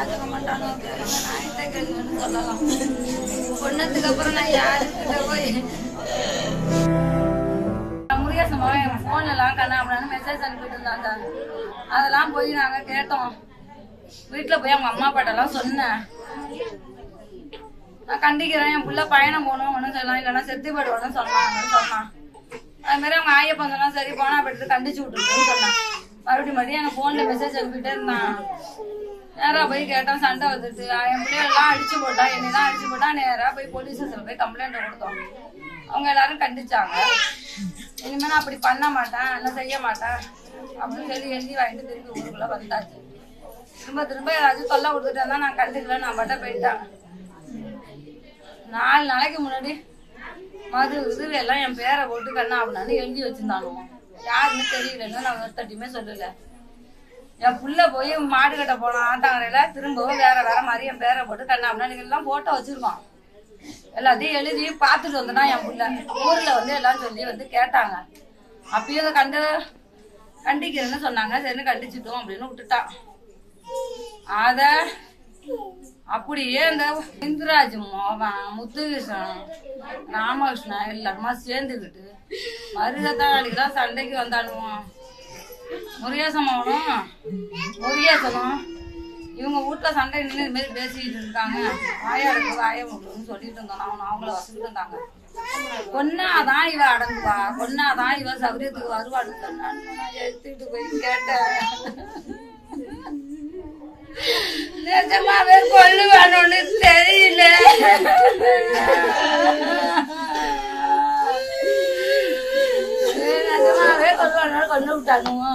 யாருக்க மாட்டானோ கேளுங்க, நான் என்ன கேளுங்கன்னு சொல்லலாம். பொண்ணதுக்கு அப்புறம் நான் யாருக்கிட்ட போய் முருகேசன் என் போன்லாம் கண்ணா அப்படின்னு மெசேஜ் அனுப்பிட்டு இருந்தாங்க. அதெல்லாம் போய் நாங்க கேட்டோம். வீட்டுல போய் அவங்க அம்மா அப்பாட்டெல்லாம் சொன்னேன். நான் கண்டிக்கிறேன், என் புள்ள பயணம் போகணும் ஒன்றும் சொல்லலாம், இல்லைன்னா செத்து போடுவோன்னு சொன்னான். அது மாதிரி அவங்க ஆயப்பன் சொன்னா சரி போனா போயிட்டு கண்டிச்சு விட்டுருக்குன்னு சொன்னேன். மறுபடியும் எங்க போன்ல மெசேஜ் அனுப்பிட்டே இருந்தான். நேரா போய் கேட்டோம், சண்டை வந்துட்டு என் பிள்ளையெல்லாம் அடிச்சு போட்டா, என்னதான் அடிச்சு போட்டா. நேரா போய் போலீஸ் ஸ்டேஷன்ல போய் கம்ப்ளைண்ட் கொடுத்தோம். அவங்க எல்லாரும் கண்டிச்சாங்க. இனிமே நான் அப்படி பண்ண மாட்டேன், என்ன செய்ய மாட்டேன் அப்படின்னு சொல்லி எழுதி வாங்கிட்டு திருப்பி ஊருக்குள்ள வந்தாச்சு. திரும்ப ஏதாச்சும் தொல்லை கொடுத்துட்டா நான் கண்டுக்கல, நான் மட்டும் போயிட்டேன். 4 நாளைக்கு முன்னாடி மது எல்லாம் என் பேரை போட்டு கண்ணா அப்படின்னு எழுதி வச்சிருந்தானோ, யாருன்னு தெரியலன்னு நான் ஒருத்தட்டியுமே சொல்லல. என் புள்ள போய் மாடு கட்ட போனான் ஆட்டாங்கரையில, திரும்பவும் வேற மாதிரி என் பேரை போட்டு கண்ணா அப்படின்னு எல்லாம் போட்டோ வச்சிருக்கோம். எல்லாத்தையும் எழுதி பார்த்துட்டு வந்தனா என் புள்ள ஊர்ல எல்லாம் சொல்லி கேட்டாங்க. அப்பயும் கண்டிக்கிறேன்னு சொன்னாங்க. சரின்னு கண்டிச்சிட்டோம் அப்படின்னு விட்டுட்டான். அத அப்படியே இந்த இந்திராஜ் மோகன், முத்துகிருஷ்ணன், ராமகிருஷ்ணன் எல்லாருமா சேர்ந்துக்கிட்டு மருகத்தாளிக்கெல்லாம் சண்டைக்கு வந்தானுவோம். முருகேசனும் இவங்க வீட்டுல சண்டை நின்று இது மாதிரி பேசிக்கிட்டு இருக்காங்க. வாயமுன்னு சொல்லிட்டு இருந்தாங்க. அவங்கள வசதிட்டு இருந்தாங்க. பொண்ணாதான் இவ அடங்குவா, பொண்ணாதான் இவ சௌரியத்துக்கு வருவான்னு சொன்னான்னு நான் எடுத்துக்கிட்டு போய் கேட்டேன். நிஜமாவே கொல்லுவானு தெரியல. நிஜமாவே கொல்லுவானு கொண்டு விட்டானுங்க.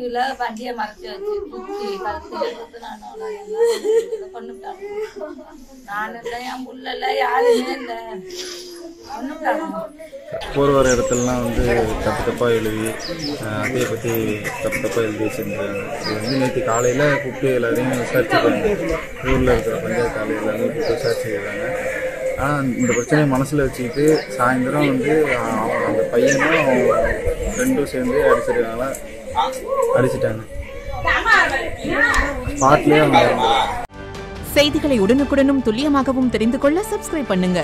இல்ல பண்டிய மறைச்சு வச்சு குத்தி கழுத்து கொண்டு விட்டானுங்க. நானு இல்ல, என் புள்ள இல்ல, யாருமே இல்ல, கொண்டு விட்டானுங்க. போகிற வர இடத்துலலாம் தப்பாக எழுதி அதையை பற்றி தப்பாக எழுதி வச்சுருந்தாங்க. இது நேற்று காலையில் கூப்பிட்டு எல்லாரையும் விசாரிச்சுருக்காங்க. ஊரில் இருக்கிற பஞ்சாயத்து ஆலை எல்லாருமே கூப்பிட்டு விசாரிச்சுருக்காங்க. ஆனால் இந்த பிரச்சனையை மனசில் வச்சுக்கிட்டு சாயந்தரம் அந்த பையனும் ஃப்ரெண்டும் சேர்ந்து அடிச்சிட்டாங்க. ஸ்பாட்லேயே அவங்க. செய்திகளை உடனுக்குடனும் துல்லியமாகவும் தெரிந்து கொள்ள சப்ஸ்கிரைப் பண்ணுங்க.